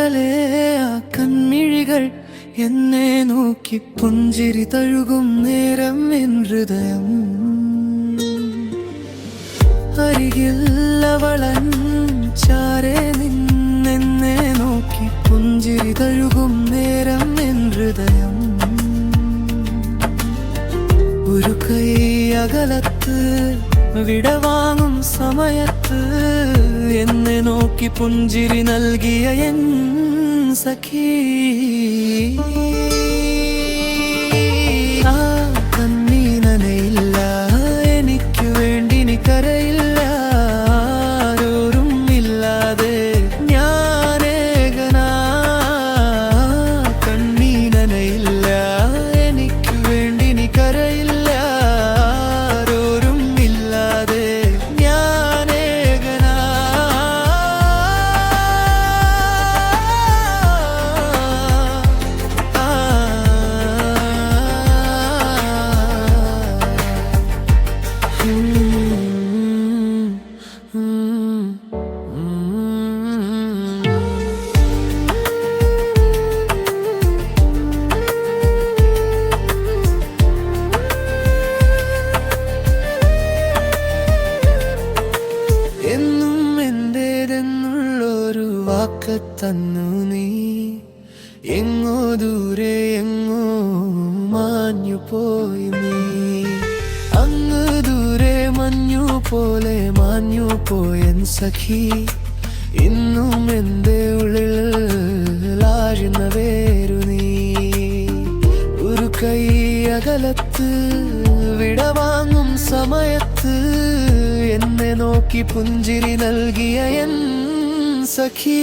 അകലെ ആ കൺമിഴികൾ എന്നെ നോക്കി പുഞ്ചിരി തഴുകും നേരം എൻ ഹൃദയം അരികിൽ അവളൻ ചാരെ നിന്നെന്നെ നോക്കി പുഞ്ചിരി തഴുകും നേരം എൻ ഹൃദയം ഒരു കൈ അകലത്ത് വിടവാങ്ങും സമയത്ത് എന്നെ നോക്കി പുഞ്ചിരി നൽകിയ എൻ സഖി ആ കണ്ണീ നനയില്ല എനിക്ക് വേണ്ടി നീ കരയില്ല ആരോരും ഇല്ലാതെ ഞാനേകനാ കണ്ണീ നനയില്ല എനിക്ക് വേണ്ടി നീ കരയില്ല തന്നു നീ എങ്ങോ ദൂരെ എങ്ങോ മാഞ്ഞു പോയി നീ അങ്ങ് ദൂരെ മഞ്ഞു പോലെ മാഞ്ഞു പോയൻ സഖി ഇന്നും എൻ്റെ ഉള്ളിൽ ആഴുന്ന വേരു നീ ഒരു കൈ അകലത്ത് വിടവാങ്ങും സമയത്ത് എന്നെ നോക്കി പുഞ്ചിരി നൽകിയ എൻ സഖി